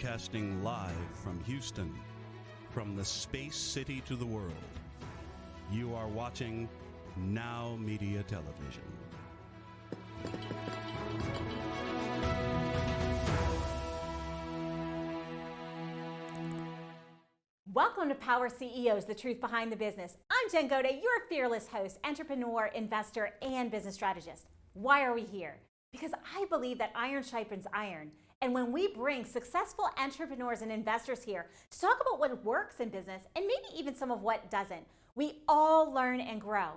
broadcasting live from Houston, from the space city to the world. You are watching Now Media Television. Welcome to Power CEOs, the truth behind the business. I'm Jen Gode, your fearless host, entrepreneur, investor, and business strategist. Why are we here? Because I believe that iron sharpens iron. And when we bring successful entrepreneurs and investors here to talk about what works in business and maybe even some of what doesn't, we all learn and grow.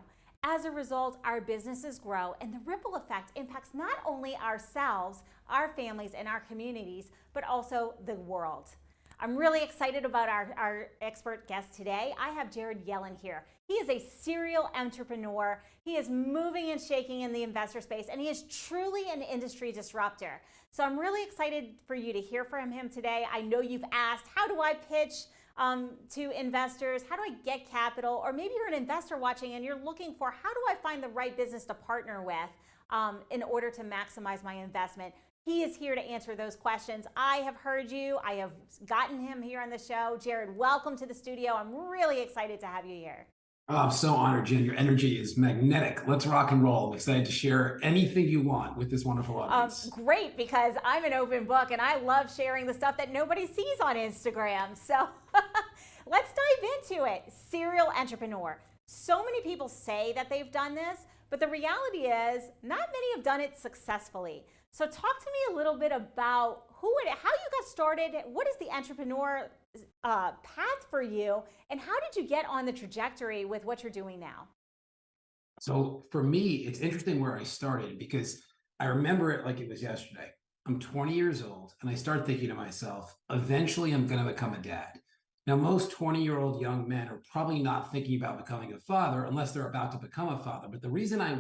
As a result, our businesses grow, and the ripple effect impacts not only ourselves, our families, and our communities, but also the world. I'm really excited about our expert guest today. I have YellIn here. He is a serial entrepreneur. He is moving and shaking in the investor space, and he is truly an industry disruptor. So I'm really excited for you to hear from him today. I know you've asked, how do I pitch to investors? How do I get capital? Or maybe you're an investor watching and you're looking for, how do I find the right business to partner with in order to maximize my investment? He is here to answer those questions. I have heard you. I have gotten him here on the show. Jared, welcome to the studio. I'm really excited to have you here. Oh, I'm so honored, Jen. Your energy is magnetic. Let's rock and roll. I'm excited to share anything you want with this wonderful audience. Great, because I'm an open book and I love sharing the stuff that nobody sees on Instagram. So let's dive into it. Serial entrepreneur. So many people say that they've done this, but the reality is not many have done it successfully. So talk to me a little bit about how you got started. What is the entrepreneur path for you, and how did you get on the trajectory with what you're doing now? So for me, it's interesting where I started, because I remember it like it was yesterday. I'm 20 years old, and I start thinking to myself, eventually I'm going to become a dad. Now, most 20-year-old young men are probably not thinking about becoming a father unless they're about to become a father. But the reason I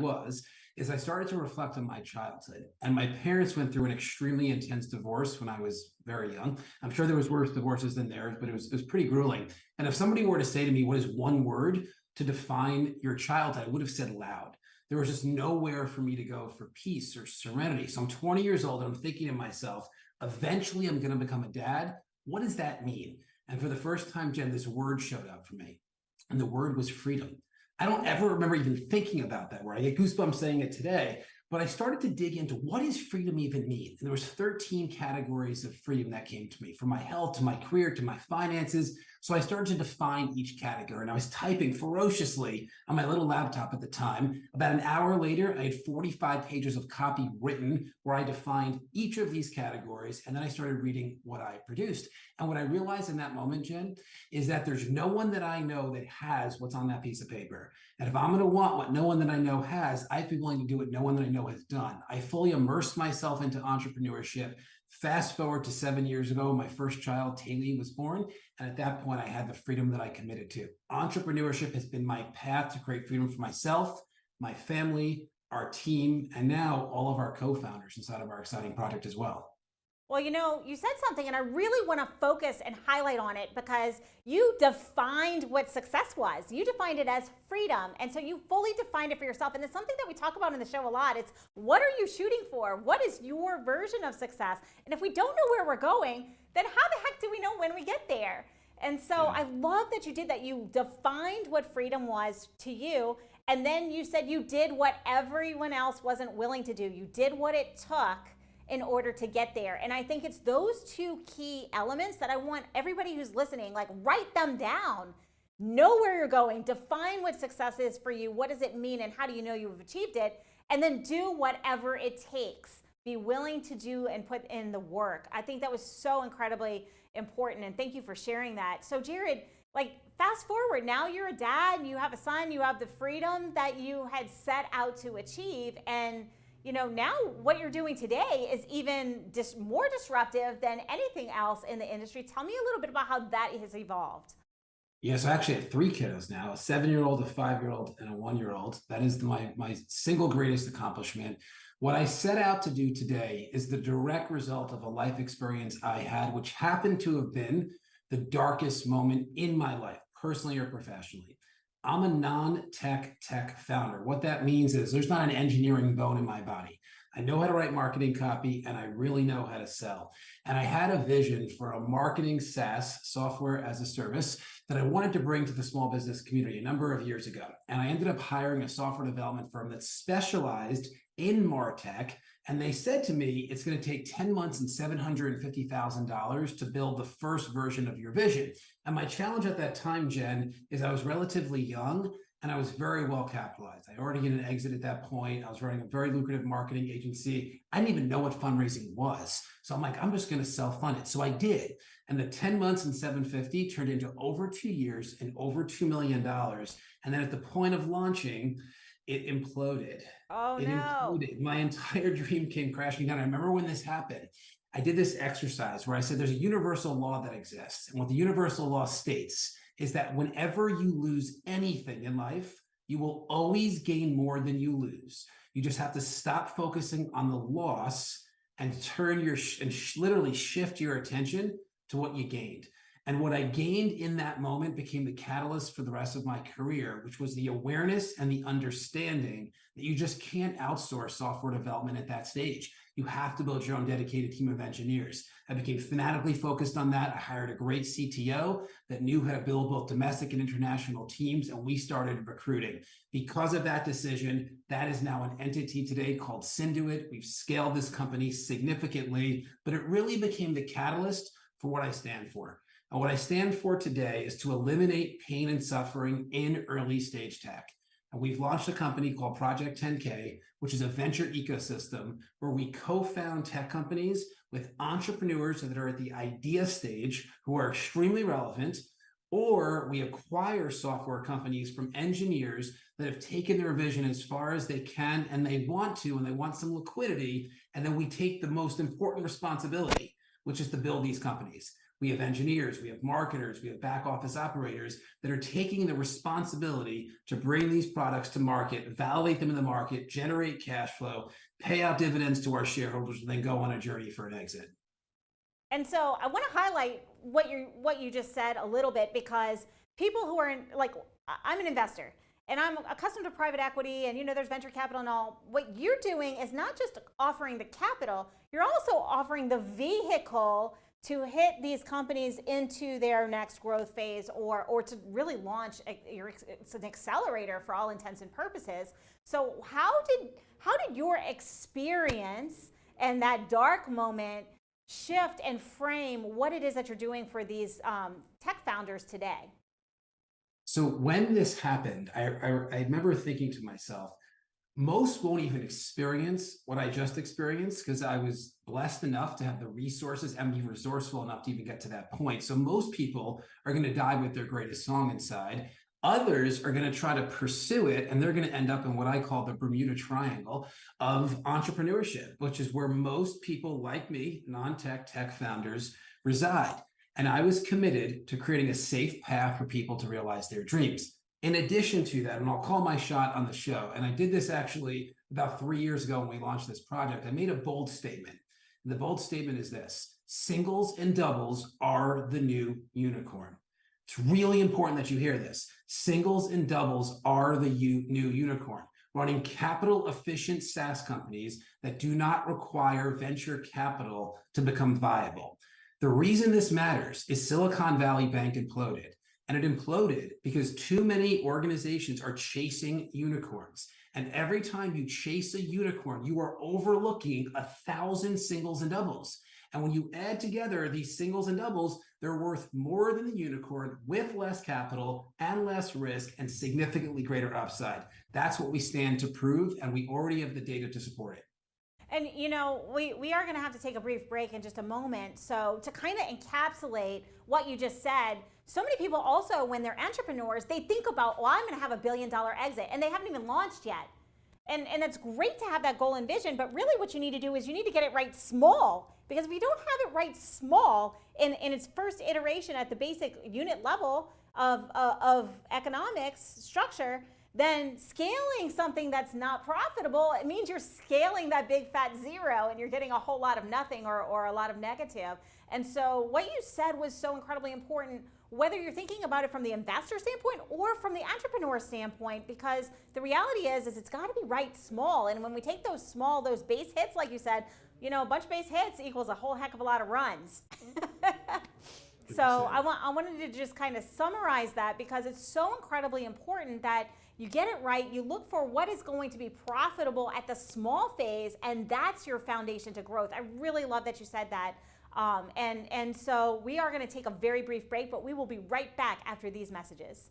is I started to reflect on my childhood. And my parents went through an extremely intense divorce when I was very young. I'm sure there was worse divorces than theirs, but it was pretty grueling. And if somebody were to say to me, what is one word to define your childhood, I would have said loud. There was just nowhere for me to go for peace or serenity. So I'm 20 years old, and I'm thinking to myself, eventually I'm going to become a dad. What does that mean? And for the first time, Jen, this word showed up for me. And the word was freedom. I don't ever remember even thinking about that word. I get goosebumps saying it today, but I started to dig into what does freedom even mean? And there was 13 categories of freedom that came to me, from my health to my career to my finances. So I started to define each category, and I was typing ferociously on my little laptop at the time. About an hour later, I had 45 pages of copy written where I defined each of these categories, and then I started reading what I produced. And what I realized in that moment, Jen, is that there's no one that I know that has what's on that piece of paper. And if I'm going to want what no one that I know has, I have to be willing to do what no one that I know has done. I fully immersed myself into entrepreneurship. Fast forward to 7 years ago, my first child, Taylor, was born. And at that point, I had the freedom that I committed to. Entrepreneurship has been my path to create freedom for myself, my family, our team, and now all of our co-founders inside of our exciting project as well. Well, you know, you said something, and I really want to focus and highlight on it, because you defined what success was. You defined it as freedom. And so you fully defined it for yourself. And it's something that we talk about in the show a lot. It's, what are you shooting for? What is your version of success? And if we don't know where we're going, then how the heck do we know when we get there? And so I love that you did that. You defined what freedom was to you. And then you said you did what everyone else wasn't willing to do. You did what it took in order to get there. And I think it's those two key elements that I want everybody who's listening, like, write them down. Know where you're going, define what success is for you, what does it mean, and how do you know you've achieved it, and then do whatever it takes. Be willing to do and put in the work. I think that was so incredibly important, and thank you for sharing that. So Jared, like, fast forward, now you're a dad, you have a son, you have the freedom that you had set out to achieve, and you know, now what you're doing today is even more disruptive than anything else in the industry. Tell me a little bit about how that has evolved. Yes, I actually have 3 kiddos now, a 7-year-old, a 5-year-old, and a 1-year-old. That is my single greatest accomplishment. What I set out to do today is the direct result of a life experience I had, which happened to have been the darkest moment in my life, personally or professionally. I'm a non-tech founder. What that means is there's not an engineering bone in my body. I know how to write marketing copy, and I really know how to sell. And I had a vision for a marketing SaaS, software as a service, that I wanted to bring to the small business community a number of years ago. And I ended up hiring a software development firm that specialized in MarTech. And they said to me, it's going to take 10 months and $750,000 to build the first version of your vision. And my challenge at that time, Jen, is I was relatively young and I was very well capitalized. I already had an exit at that point. I was running a very lucrative marketing agency. I didn't even know what fundraising was. So I'm like, I'm just going to self-fund it. So I did. And the 10 months and 750 turned into over 2 years and over $2 million. And then at the point of launching, it imploded. Oh, it imploded. My entire dream came crashing down. I remember when this happened, I did this exercise where I said there's a universal law that exists. And what the universal law states is that whenever you lose anything in life, you will always gain more than you lose. You just have to stop focusing on the loss and turn your literally shift your attention to what you gained. And what I gained in that moment became the catalyst for the rest of my career, which was the awareness and the understanding that you just can't outsource software development at that stage. You have to build your own dedicated team of engineers. I became fanatically focused on that. I hired a great CTO that knew how to build both domestic and international teams, and we started recruiting. Because of that decision, that is now an entity today called Synduit. We've scaled this company significantly, but it really became the catalyst for what I stand for. And what I stand for today is to eliminate pain and suffering in early stage tech. And we've launched a company called Project 10K, which is a venture ecosystem where we co-found tech companies with entrepreneurs that are at the idea stage who are extremely relevant, or we acquire software companies from engineers that have taken their vision as far as they can and they want to, and they want some liquidity. And then we take the most important responsibility, which is to build these companies. We have engineers, we have marketers, we have back office operators that are taking the responsibility to bring these products to market, validate them in the market, generate cash flow, pay out dividends to our shareholders, and then go on a journey for an exit. And so I want to highlight what you just said a little bit, because people who are I'm an investor and I'm accustomed to private equity, and there's venture capital and all. What you're doing is not just offering the capital, you're also offering the vehicle to hit these companies into their next growth phase, or to really launch. It's an accelerator for all intents and purposes. So how did your experience and that dark moment shift and frame what it is that you're doing for these tech founders today? So when this happened, I remember thinking to myself, most won't even experience what I just experienced because I was blessed enough to have the resources and be resourceful enough to even get to that point. So most people are going to die with their greatest song inside. Others are going to try to pursue it, and they're going to end up in what I call the Bermuda Triangle of entrepreneurship, which is where most people like me, non-tech, tech founders, reside. And I was committed to creating a safe path for people to realize their dreams. In addition to that, and I'll call my shot on the show, and I did this actually about 3 years ago when we launched this project, I made a bold statement. And the bold statement is this: singles and doubles are the new unicorn. It's really important that you hear this. Singles and doubles are the new unicorn. Running capital efficient SaaS companies that do not require venture capital to become viable. The reason this matters is Silicon Valley Bank imploded. And it imploded because too many organizations are chasing unicorns. And every time you chase a unicorn, you are overlooking 1,000 singles and doubles. And when you add together these singles and doubles, they're worth more than the unicorn with less capital and less risk and significantly greater upside. That's what we stand to prove, and we already have the data to support it. And we are going to have to take a brief break in just a moment. So to kind of encapsulate what you just said, so many people also, when they're entrepreneurs, they think about, well, I'm going to have $1 billion exit, and they haven't even launched yet. And it's great to have that goal and vision, but really what you need to do is you need to get it right small, because if you don't have it right small in its first iteration at the basic unit level of economics structure, then scaling something that's not profitable, it means you're scaling that big fat zero and you're getting a whole lot of nothing or a lot of negative. And so what you said was so incredibly important, whether you're thinking about it from the investor standpoint or from the entrepreneur standpoint, because the reality is it's got to be right small. And when we take those base hits, like you said, you know, a bunch of base hits equals a whole heck of a lot of runs. So I wanted to just kind of summarize that, because it's so incredibly important that you get it right. You look for what is going to be profitable at the small phase, and that's your foundation to growth. I really love that you said that. And so we are going to take a very brief break, but we will be right back after these messages.